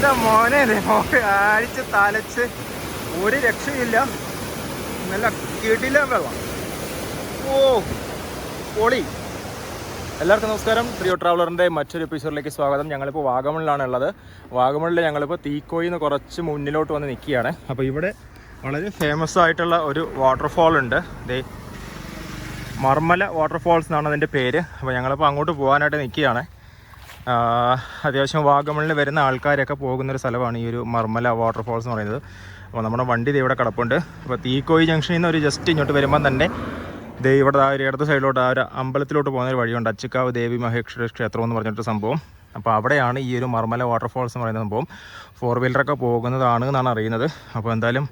എൻ്റെ മോനെ അടിച്ച് തലച്ച് ഒരു രക്ഷയില്ല. നല്ല കിടില വെള്ളം. ഓ പൊളി. എല്ലാവർക്കും നമസ്കാരം. പ്രിയോ ട്രാവലറിൻ്റെ മറ്റൊരു എപ്പിസോഡിലേക്ക് സ്വാഗതം. ഞങ്ങളിപ്പോൾ വാഗമണിലാണ് ഉള്ളത്. വാഗമണിൽ ഞങ്ങളിപ്പോൾ തീക്കോയിന്ന് കുറച്ച് മുന്നിലോട്ട് വന്ന് നിൽക്കുകയാണ്. അപ്പോൾ ഇവിടെ വളരെ ഫേമസ് ആയിട്ടുള്ള ഒരു വാട്ടർഫാൾ ഉണ്ട്. ദേ മർമല വാട്ടർഫാൾസ് എന്നാണ് അതിൻ്റെ പേര്. അപ്പോൾ ഞങ്ങളിപ്പോൾ അങ്ങോട്ട് പോകാനായിട്ട് നിൽക്കുകയാണ്. അത്യാവശ്യം വാഗമണിൽ വരുന്ന ആൾക്കാരൊക്കെ പോകുന്നൊരു സ്ഥലമാണ് ഈ ഒരു മർമല വാട്ടർഫാൾസ് എന്ന് പറയുന്നത്. അപ്പോൾ നമ്മുടെ വണ്ടി ഇവിടെ കിടപ്പുണ്ട്. അപ്പോൾ തീക്കോയി ജംഗ്ഷനിൽ നിന്ന് ഒരു ജസ്റ്റ് ഇങ്ങോട്ട് വരുമ്പം തന്നെ ദേ ഇവിടെ ആ ഒരു ഇടത് സൈഡിലോട്ട് ആ ഒരു അമ്പലത്തിലോട്ട് പോകുന്നൊരു വഴിയുണ്ട്. അച്ചിക്കാവ് ദേവി മഹേശ്വര ക്ഷേത്രം എന്ന് പറഞ്ഞിട്ട് സംഭവം. അപ്പോൾ അവിടെയാണ് ഈ ഒരു മർമല വാട്ടർഫാൾസ് എന്ന് പറയുന്ന സംഭവം. 4 വീലറൊക്കെ പോകുന്നതാണ് എന്നാണ് അറിയുന്നത്. അപ്പോൾ എന്തായാലും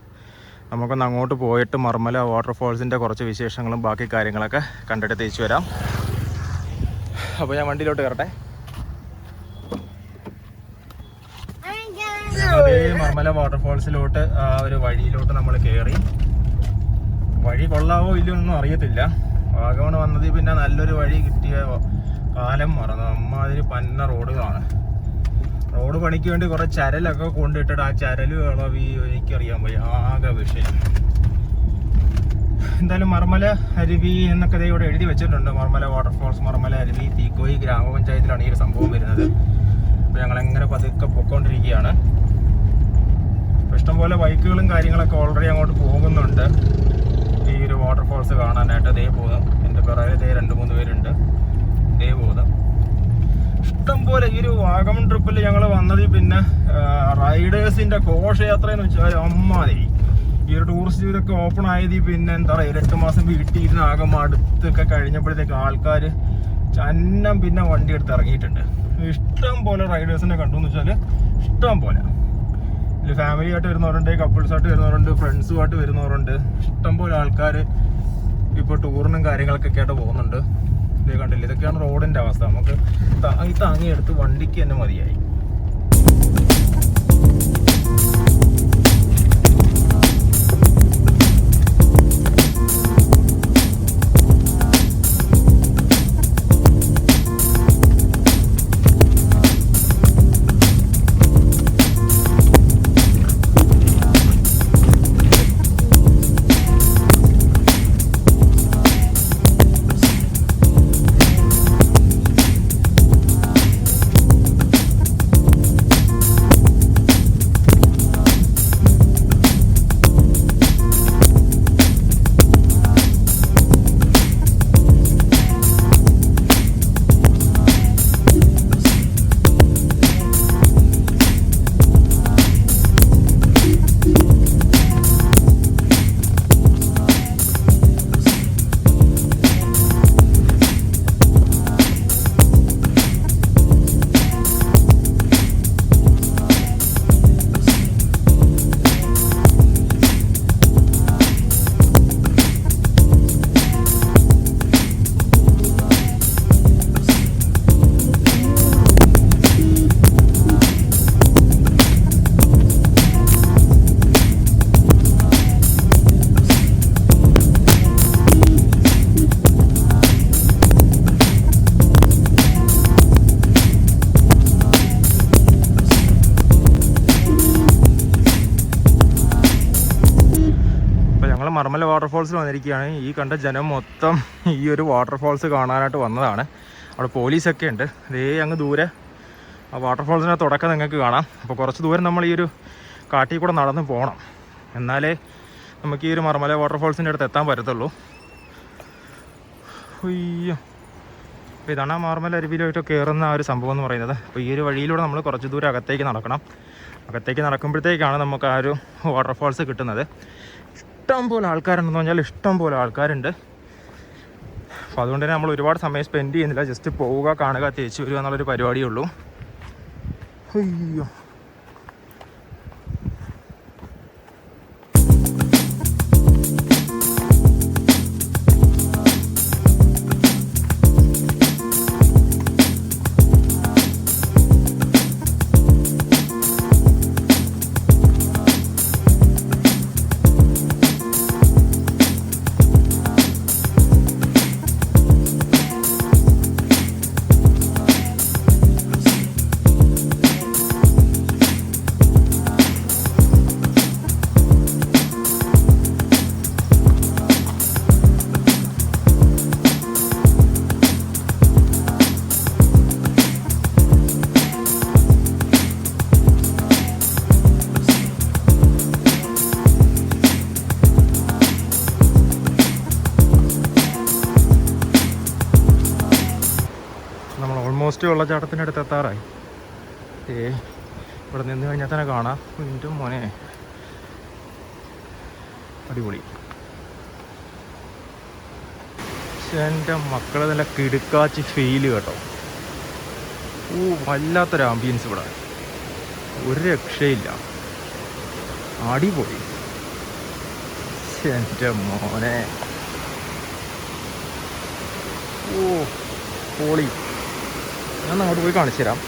നമുക്കൊന്ന് അങ്ങോട്ട് പോയിട്ട് മർമല വാട്ടർഫാൾസിൻ്റെ കുറച്ച് വിശേഷങ്ങളും ബാക്കി കാര്യങ്ങളൊക്കെ കണ്ടിട്ട് തിരിച്ചു വരാം. അപ്പോൾ ഞാൻ വണ്ടിയിലോട്ട് കയറട്ടെ. മർമല വാട്ടർഫാൾസിലോട്ട് ആ ഒരു വഴിയിലോട്ട് നമ്മൾ കയറി. വഴി കൊള്ളാവോ ഇല്ലയൊന്നും അറിയത്തില്ല. വാഗമൺ വന്നത് പിന്നെ നല്ലൊരു വഴി കിട്ടിയ കാലം മറന്നു. അമ്മാതിരി പന്ന റോഡുകളാണ്. റോഡ് പണിക്ക് വേണ്ടി കുറേ ചരലൊക്കെ കൊണ്ടിട്ടിട്ട് ആ ചരല് ഇളവി എനിക്കറിയാൻ പോയി ആകെ വിഷയം. എന്തായാലും മർമല അരുവി എന്നൊക്കെ ഇവിടെ എഴുതി വെച്ചിട്ടുണ്ട്. മർമല വാട്ടർഫാൾസ്, മർമല അരുവി, തീക്കോയി ഗ്രാമപഞ്ചായത്തിലാണ് ഈ ഒരു സംഭവം വരുന്നത്. അപ്പോൾ ഞങ്ങളെങ്ങനെ പതുക്കെ പൊയ്ക്കൊണ്ടിരിക്കുകയാണ്. ഇഷ്ടംപോലെ ബൈക്കുകളും കാര്യങ്ങളൊക്കെ ഓൾറെഡി അങ്ങോട്ട് പോകുന്നുണ്ട് ഈ ഒരു വാട്ടർഫാൾസ് കാണാനായിട്ട്. ദേ പോകുന്നു. എൻ്റെ പിറകിൽ ദേ 2-3 പേരുണ്ട്. ദേ പോകുന്നു. ഇഷ്ടംപോലെ ഈ ഒരു വാഗമൺ ട്രിപ്പിൽ ഞങ്ങൾ വന്നതിൽ പിന്നെ റൈഡേഴ്സിൻ്റെ ഘോഷയാത്ര എന്ന് വെച്ചാൽ അമ്മാതിരി. ഈ ഒരു ടൂറിസ്റ്റ് ഇതൊക്കെ ഓപ്പൺ ആയതിൽ പിന്നെ എന്താ പറയുക 8 മാസം വീട്ടിൽ ഇരുന്ന് ആകെ അടുത്തൊക്കെ കഴിഞ്ഞപ്പോഴത്തേക്ക് ആൾക്കാർ ചന്നം പിന്നെ വണ്ടി എടുത്ത് ഇറങ്ങിയിട്ടുണ്ട്. ഇഷ്ടം പോലെ റൈഡേഴ്സിനെ കണ്ടു എന്ന് വെച്ചാൽ ഇഷ്ടം പോലെ. ഇതിൽ ഫാമിലി ആയിട്ട് വരുന്നവരുണ്ട്, കപ്പിൾസായിട്ട് വരുന്നവരുണ്ട്, ഫ്രണ്ട്സുമായിട്ട് വരുന്നവരുണ്ട്. ഇഷ്ടംപോലെ ആൾക്കാർ ഇപ്പോൾ ടൂറിനും കാര്യങ്ങളൊക്കെ ആയിട്ട് പോകുന്നുണ്ട്. ഇത് കണ്ടില്ല, ഇതൊക്കെയാണ് റോഡിൻ്റെ അവസ്ഥ. നമുക്ക് താങ്ങിയെടുത്ത് വണ്ടിക്ക് തന്നെ മതിയായി. മർമല വാട്ടർഫാൾസിൽ വന്നിരിക്കുകയാണ്. ഈ കണ്ട ജനം മൊത്തം ഈ ഒരു വാട്ടർഫാൾസ് കാണാനായിട്ട് വന്നതാണ്. അവിടെ പോലീസൊക്കെ ഉണ്ട്. ദേ അങ്ങ് ദൂരെ ആ വാട്ടർഫാൾസിൻ്റെ തുടക്കം നിങ്ങൾക്ക് കാണാം. അപ്പോൾ കുറച്ച് ദൂരം നമ്മൾ ഈ ഒരു കാട്ടിൽ കൂടെ നടന്ന് പോകണം. എന്നാലേ നമുക്ക് ഈ ഒരു മർമല വാട്ടർഫാൾസിൻ്റെ അടുത്ത് എത്താൻ പറ്റത്തുള്ളൂ. അയ്യോ, അപ്പോൾ ഇതാണ് ആ മർമല അരുവിയിലോട്ട് കയറുന്ന ആ ഒരു സംഭവം എന്ന് പറയുന്നത്. അപ്പോൾ ഈ ഒരു വഴിയിലൂടെ നമ്മൾ കുറച്ച് ദൂരം അകത്തേക്ക് നടക്കണം. അകത്തേക്ക് നടക്കുമ്പോഴത്തേക്കാണ് നമുക്ക് ആ ഒരു വാട്ടർഫാൾസ് കിട്ടുന്നത്. ഇഷ്ടം പോലെ ആൾക്കാരുണ്ടെന്ന് പറഞ്ഞാൽ ഇഷ്ടം പോലെ ആൾക്കാരുണ്ട്. അപ്പോൾ അതുകൊണ്ട് തന്നെ നമ്മൾ ഒരുപാട് സമയം സ്പെൻഡ് ചെയ്യുന്നില്ല. ജസ്റ്റ് പോവുക, കാണുക, തിരിച്ചു വരിക എന്നുള്ളൊരു പരിപാടിയേ ഉള്ളൂ. അയ്യോ, ഓൾമോസ്റ്റ് വെള്ളച്ചാട്ടത്തിൻ്റെ അടുത്ത് എത്താറായി. ഇവിടെ നിന്ന് കഴിഞ്ഞാൽ തന്നെ കാണാം. എൻ്റെ മോനെ അടിപൊളി. എൻ്റെ മക്കളെ നല്ല കിടുക്കാച്ചി ഫീല് കേട്ടോ. വല്ലാത്തൊരു ആംബിയൻസ് ഇവിടെ, ഒരു രക്ഷയില്ല, അടിപൊളി. എൻ്റെ മോനെ പൊളി. ഞാൻ അങ്ങോട്ട് പോയി കാണിച്ചു തരാം.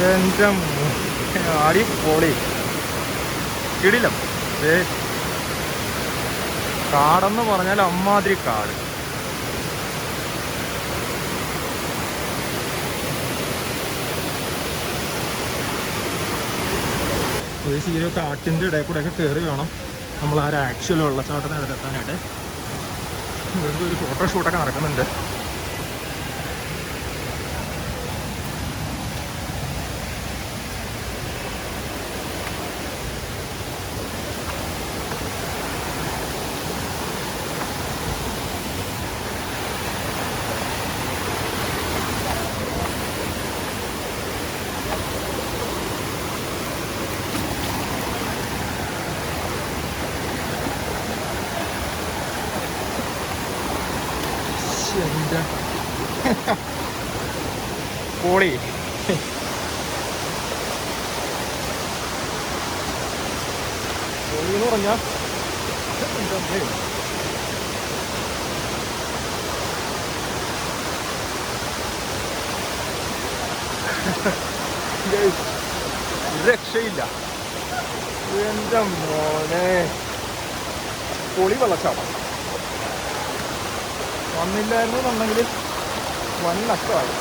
എൻ്റെ അടിപൊളി കിടിലം. കാടെന്ന് പറഞ്ഞാൽ അമ്മാതിരി കാട്. ഒരു സീരിയോ കാട്ടിൻ്റെ ഇടയിൽ കൂടെയൊക്കെ കയറി വേണം നമ്മൾ ആ ഒരു ആക്ച്വൽ വെള്ളച്ചാട്ടത്തിന് അടുത്തെത്താനായിട്ട്. ഇവർക്ക് ഒരു ഫോട്ടോഷൂട്ടൊക്കെ നടക്കുന്നുണ്ട്. പൊളി. പൊളി എന്ന് പറഞ്ഞാൽ രക്ഷയില്ല. എൻ്റെ മോനെ പൊളി വെള്ളച്ചാട്ടം. വന്നില്ലായിരുന്നു എന്നുണ്ടെങ്കിൽ വൻ നഷ്ടമായി.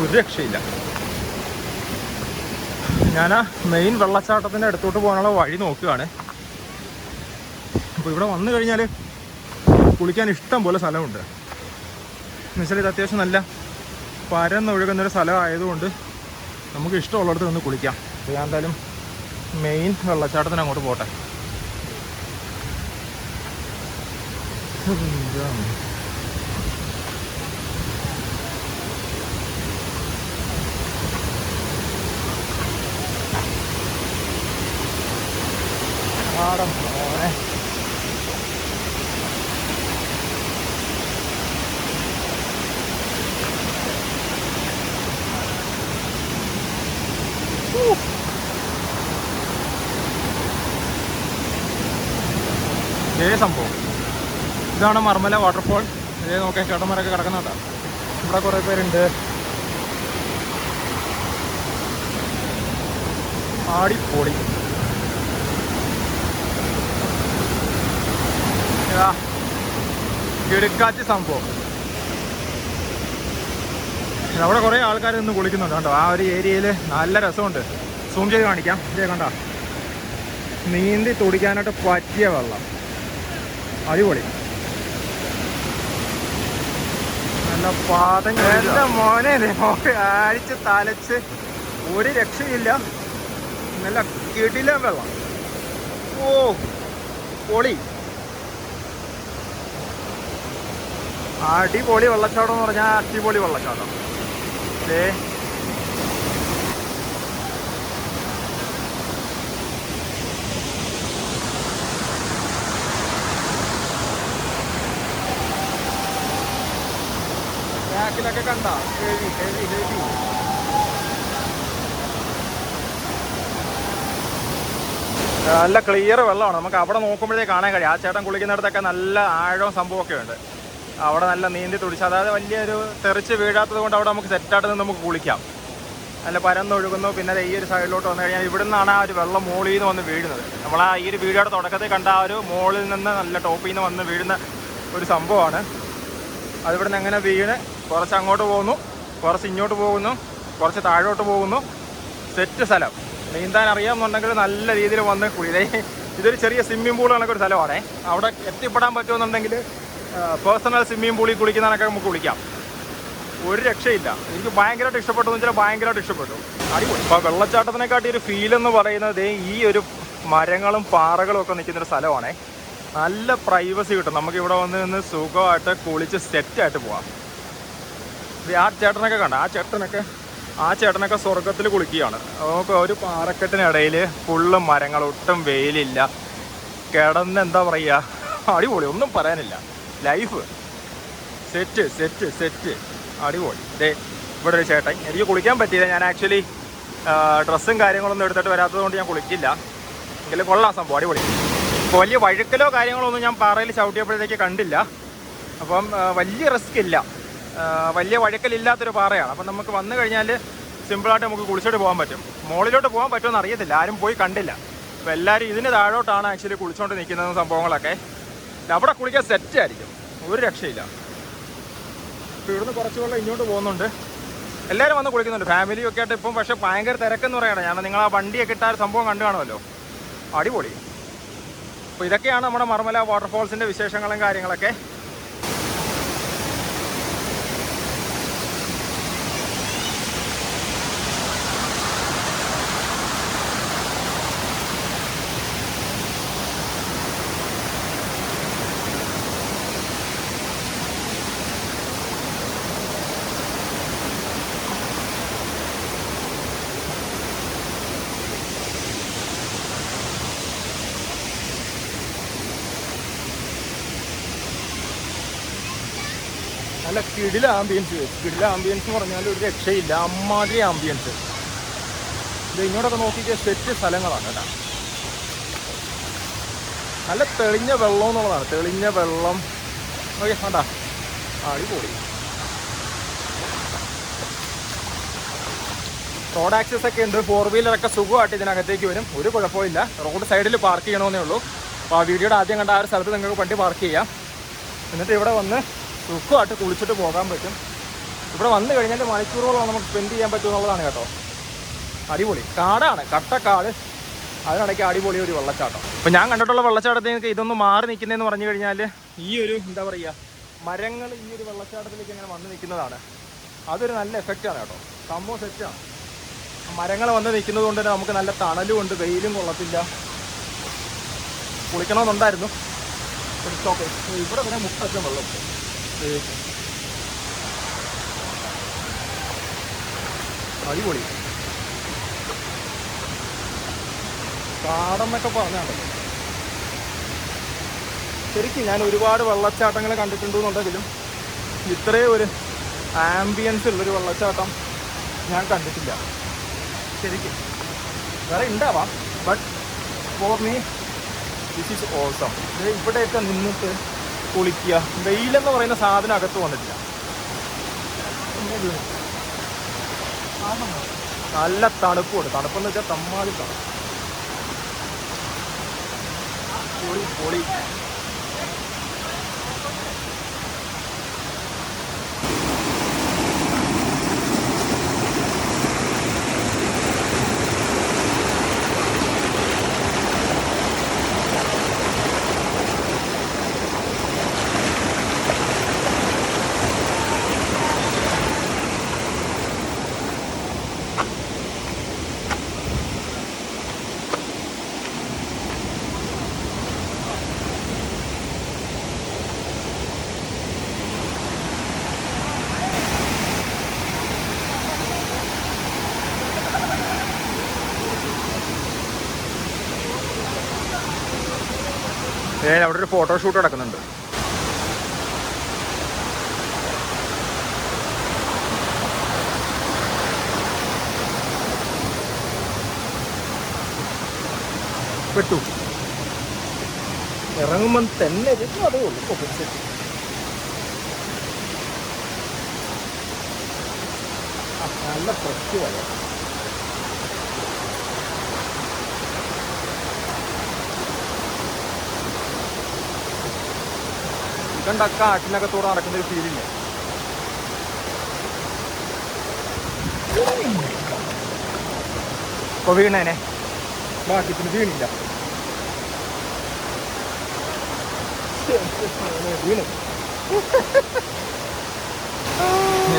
ഒരു രക്ഷയില്ല. ഞാൻ ആ മെയിൻ വെള്ളച്ചാട്ടത്തിൻ്റെ അടുത്തോട്ട് പോകാനുള്ള വഴി നോക്കുകയാണ്. അപ്പോൾ ഇവിടെ വന്നു കഴിഞ്ഞാൽ കുളിക്കാൻ ഇഷ്ടം പോലെ സ്ഥലമുണ്ട്. എന്നുവെച്ചാൽ ഇത് അത്യാവശ്യം നല്ല പരന്നൊഴുകുന്നൊരു സ്ഥലമായതുകൊണ്ട് നമുക്ക് ഇഷ്ടമുള്ളിടത്ത് നിന്ന് കുളിക്കാം. ഞാൻ എന്തായാലും മെയിൻ വെള്ളച്ചാട്ടത്തിന് അങ്ങോട്ട് പോട്ടെ. ആടം മോനെ ഇതേ സംഭവം. ഇതാണ് മർമല വാട്ടർഫോൾ. ഇതേ നോക്കാൻ ചേട്ടന്മാരൊക്കെ കിടക്കുന്നുണ്ടോ? ഇവിടെ കുറേ പേരുണ്ട്. ആടിപ്പൊളി. കിടുക്കാച്ചി സംഭവം. അവിടെ കുറേ ആൾക്കാർ നിന്ന് കുളിക്കുന്നുണ്ട് കേട്ടോ. ആ ഒരു ഏരിയയിൽ നല്ല രസമുണ്ട്. സൂം ചെയ്ത് കാണിക്കാം. ഇതേ കണ്ടോ, നീന്തി തുടിക്കാനായിട്ട് പറ്റിയ വെള്ളം. അടിപൊളി. നല്ല പാതം. എൻ്റെ മോനെ അടിച്ച് തലച്ച് ഒരു രക്ഷയില്ല. നല്ല കിടില വെള്ളം. പൊളി. അടിപൊളി വെള്ളച്ചാട്ടം എന്ന് പറഞ്ഞാൽ അടിപൊളി വെള്ളച്ചാട്ടം. ബാക്കിലൊക്കെ കണ്ട ഹെവി ഹെവി ഹെവി. നല്ല ക്ലിയർ വെള്ളമാണ്. നമുക്ക് അവിടെ നോക്കുമ്പോഴേ കാണാൻ കഴിയും. ആ ചേട്ടൻ കുളിക്കുന്നിടത്തൊക്കെ നല്ല ആഴവും സംഭവമൊക്കെ ഉണ്ട്. അവിടെ നല്ല നീന്തി തുടിച്ച്, അതായത് വലിയൊരു തെറിച്ച് വീഴാത്തത് കൊണ്ട് അവിടെ നമുക്ക് സെറ്റായിട്ട് നിന്ന് നമുക്ക് കുളിക്കാം. നല്ല പരന്നൊഴുകുന്നു. പിന്നെ ഈ ഒരു സൈഡിലോട്ട് വന്നു കഴിഞ്ഞാൽ ഇവിടെ നിന്നാണ് ആ ഒരു വെള്ളം മോളിൽ നിന്ന് വന്ന് വീഴുന്നത്. നമ്മൾ ആ ഈ ഒരു വീഡിയോയുടെ തുടക്കത്തിൽ കണ്ട ആ ഒരു മോളിൽ നിന്ന് നല്ല ടോപ്പിൽ നിന്ന് വന്ന് വീഴുന്ന ഒരു സംഭവമാണ്. അതിവിടെ നിന്ന് എങ്ങനെ വീണ് കുറച്ച് അങ്ങോട്ട് പോകുന്നു, കുറച്ച് ഇങ്ങോട്ട് പോകുന്നു, കുറച്ച് താഴോട്ട് പോകുന്നു. സെറ്റ് സ്ഥലം. നീന്താൻ അറിയാമെന്നുണ്ടെങ്കിൽ നല്ല രീതിയിൽ വന്ന് കുളിതേ. ഇതൊരു ചെറിയ സ്വിമ്മിംഗ് പൂൾ കണക്കൊരു സ്ഥലമാണേ. അവിടെ എത്തിപ്പെടാൻ പറ്റുമെന്നുണ്ടെങ്കിൽ പേഴ്സണൽ സ്വിമ്മിംഗ് പൂളിൽ കുളിക്കുന്നതിനൊക്കെ നമുക്ക് കുളിക്കാം. ഒരു രക്ഷയില്ല. എനിക്ക് ഭയങ്കരമായിട്ട് ഇഷ്ടപ്പെട്ടു എന്ന് വെച്ചാൽ ഭയങ്കരമായിട്ട് ഇഷ്ടപ്പെട്ടു. അടിപൊളി. ഇപ്പോൾ വെള്ളച്ചാട്ടത്തിനെക്കാട്ടി ഒരു ഫീലെന്ന് പറയുന്നത് ഈ ഒരു മരങ്ങളും പാറകളും ഒക്കെ നിൽക്കുന്നൊരു സ്ഥലമാണേ. നല്ല പ്രൈവസി കിട്ടും. നമുക്കിവിടെ വന്ന് നിന്ന് സുഖമായിട്ട് കുളിച്ച് സെറ്റായിട്ട് പോവാം. ആ ചേട്ടനൊക്കെ കണ്ട, ആ ചേട്ടനൊക്കെ സ്വർഗത്തിൽ കുളിക്കുകയാണ്. നമുക്ക് ഒരു പാറക്കെട്ടിനിടയിൽ ഫുള്ള് മരങ്ങൾ, ഒട്ടും വെയിലില്ല, കിടന്ന് എന്താ പറയുക, അടിപൊളി. ഒന്നും പറയാനില്ല. ലൈഫ് സെറ്റ് അടിപൊളി. ഇതേ ഇവിടെ ഒരു ചേട്ടൻ. എനിക്ക് കുളിക്കാൻ പറ്റിയില്ല. ഞാൻ ആക്ച്വലി ഡ്രസ്സും കാര്യങ്ങളൊന്നും എടുത്തിട്ട് വരാത്തത് കൊണ്ട് ഞാൻ കുളിക്കില്ല. എങ്കിലും കൊള്ളാം സംഭവം, അടിപൊളി. ഇപ്പോൾ വലിയ വഴുക്കലോ കാര്യങ്ങളോ ഒന്നും ഞാൻ പാറയിൽ ചവിട്ടിയപ്പോഴത്തേക്ക് കണ്ടില്ല. അപ്പം വലിയ റിസ്ക് ഇല്ല. വലിയ വഴുക്കലില്ലാത്തൊരു പാറയാണ്. അപ്പം നമുക്ക് വന്നു കഴിഞ്ഞാൽ സിമ്പിളായിട്ട് നമുക്ക് കുളിച്ചിട്ട് പോകാൻ പറ്റും. മുകളിലോട്ട് പോകാൻ പറ്റുമെന്ന് അറിയത്തില്ല, ആരും പോയി കണ്ടില്ല. അപ്പോൾ എല്ലാവരും ഇതിന് താഴോട്ടാണ് ആക്ച്വലി കുളിച്ചുകൊണ്ട് നിൽക്കുന്നത് സംഭവങ്ങളൊക്കെ. അവിടെ കുളിക്കാൻ സെറ്റായിരിക്കും, ഒരു രക്ഷയില്ല. അപ്പോൾ ഇവിടുന്ന് കുറച്ച് വെള്ളം ഇങ്ങോട്ട് പോകുന്നുണ്ട്. എല്ലാവരും വന്ന് കുളിക്കുന്നുണ്ട്, ഫാമിലിയൊക്കെ ആയിട്ട്. ഇപ്പം പക്ഷേ ഭയങ്കര തിരക്കെന്ന് പറയണം. ഞാൻ നിങ്ങൾ ആ വണ്ടിയൊക്കെ ഇട്ട ഒരു സംഭവം കണ്ടു കാണുമല്ലോ, അടിപൊളി. അപ്പോൾ ഇതൊക്കെയാണ് നമ്മുടെ മർമല വാട്ടർഫോൾസിൻ്റെ വിശേഷങ്ങളും കാര്യങ്ങളൊക്കെ. നല്ല കിടില ആംബിയൻസ് എന്ന് പറഞ്ഞാൽ ഒരു രക്ഷയില്ല. അമ്മാതിരി ആംബിയൻസ്. ഇത് ഇങ്ങോട്ടൊക്കെ നോക്കിയിട്ട് സെറ്റ് സ്ഥലങ്ങളാണ് കേട്ടോ. നല്ല തെളിഞ്ഞ വെള്ളം എന്നുള്ളതാണ്, തെളിഞ്ഞ വെള്ളം. ഓക്കെ വേണ്ട, അടിപൊളി. റോഡ് ആക്സസ് ഒക്കെ ഉണ്ട്. 4 വീലറൊക്കെ സുഖമായിട്ട് ഇതിനകത്തേക്ക് വരും, ഒരു കുഴപ്പമില്ല. റോഡ് സൈഡിൽ പാർക്ക് ചെയ്യണമെന്നേ ഉള്ളൂ. അപ്പോൾ ആ വീഡിയോയുടെ ആദ്യം കണ്ട ആ ഒരു സ്ഥലത്ത് നിങ്ങൾക്ക് വണ്ടി പാർക്ക് ചെയ്യാം. എന്നിട്ട് ഇവിടെ വന്ന് സുഖമായിട്ട് കുളിച്ചിട്ട് പോകാൻ പറ്റും. ഇവിടെ വന്നു കഴിഞ്ഞാൽ മണിക്കൂറുകളോളം നമുക്ക് സ്പെൻഡ് ചെയ്യാൻ പറ്റും എന്നുള്ളതാണ് കേട്ടോ. അടിപൊളി കാടാണ്, കട്ടക്കാട്. അതിനിടയ്ക്ക് അടിപൊളി ഒരു വെള്ളച്ചാട്ടം. ഇപ്പോൾ ഞാൻ കണ്ടിട്ടുള്ള വെള്ളച്ചാട്ടത്തിൽ ഇതൊന്ന് മാറി നിൽക്കുന്നതെന്ന് പറഞ്ഞു കഴിഞ്ഞാൽ ഈ ഒരു എന്താ പറയുക, മരങ്ങൾ ഈ ഒരു വെള്ളച്ചാട്ടത്തിലേക്ക് ഇങ്ങനെ വന്ന് നിൽക്കുന്നതാണ്. അതൊരു നല്ല എഫക്റ്റാണ് കേട്ടോ. സംഭവം സെറ്റാണ്. മരങ്ങൾ വന്ന് നിൽക്കുന്നത് കൊണ്ട് തന്നെ നമുക്ക് നല്ല തണലും ഉണ്ട്, വെയിലും കൊള്ളത്തില്ല. കുളിക്കണമെന്നുണ്ടായിരുന്നു. ഇവിടെ വരെ മുട്ടറ്റം വെള്ളം. അടിപൊളി കാടെന്നൊക്കെ പറഞ്ഞാണ്. ശരിക്കും ഞാൻ ഒരുപാട് വെള്ളച്ചാട്ടങ്ങൾ കണ്ടിട്ടുണ്ടെന്നുണ്ടെങ്കിലും ഇത്രയും ഒരു ആംബിയൻസ് ഉള്ളൊരു വെള്ളച്ചാട്ടം ഞാൻ കണ്ടിട്ടില്ല ശരിക്കും. വേറെ ഉണ്ടാവാം, but for me this is awesome. ഇവിടെയൊക്കെ നിന്നിട്ട് കുളിക്കുക. വെയിലെന്ന് പറയുന്ന സാധനം അകത്ത് വന്നിട്ടില്ല. നല്ല തണുപ്പുണ്ട്. തണുപ്പെന്ന് വെച്ചാൽ തമ്മാതി തണുപ്പ്. പൊളി പൊളി. അവിടെ ഒരു ഫോട്ടോഷൂട്ട് നടക്കുന്നുണ്ട്. പെട്ടു ഇറങ്ങുമ്പം തന്നെ അതേ ഉള്ളൂ. നല്ല ഫ്രഷ് വെള്ളം. ഇതുണ്ടൊക്കെ കാട്ടിനകത്തൂടെ നടക്കുന്ന ഒരു ഫീലില്ല. അപ്പോൾ വീണേനെ ഭാഗ്യത്തിന് വീണില്ല.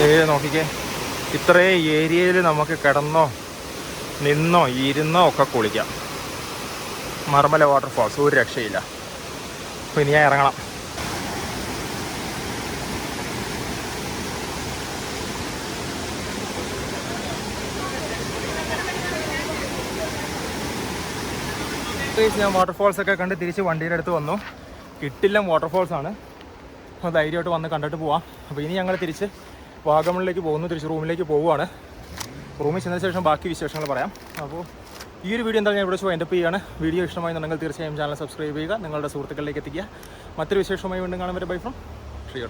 വീണ് നോക്കിക്കേ, ഇത്രേ ഏരിയയിൽ നമുക്ക് കിടന്നോ നിന്നോ ഇരുന്നോ ഒക്കെ കുളിക്കാം. മർമല വാട്ടർഫാൾസ് ഒരു രക്ഷയില്ല. അപ്പോൾ ഇനി ഞാൻ ഇറങ്ങണം. ഞാൻ വാട്ടർഫാൾസ് ഒക്കെ കണ്ട് തിരിച്ച് വണ്ടിയുടെ അടുത്ത് വന്നു. കിട്ടില്ല വാട്ടർഫാൾസാണ്. അപ്പോൾ ധൈര്യമായിട്ട് വന്ന് കണ്ടിട്ട് പോവാം. അപ്പോൾ ഇനി ഞങ്ങൾ തിരിച്ച് വാഗമണിലേക്ക് പോകുന്നു. തിരിച്ച് റൂമിലേക്ക് പോവുകയാണ്. റൂമിൽ ചെന്നതിന് ശേഷം ബാക്കി വിശേഷങ്ങൾ പറയാം. അപ്പോൾ ഈ ഒരു വീഡിയോ എന്തായാലും ഞാൻ ഇവിടെ വൈൻഡപ്പ് ചെയ്യുകയാണ്. വീഡിയോ ഇഷ്ടമായെന്നുണ്ടെങ്കിൽ തീർച്ചയായും ചാനൽ സബ്സ്ക്രൈബ് ചെയ്യുക, നിങ്ങളുടെ സുഹൃത്തുക്കളിലേക്ക് എത്തിക്കുക. മറ്റൊരു വിശേഷമായി വീണ്ടും കാണാൻ വരെ. Bye from Shri.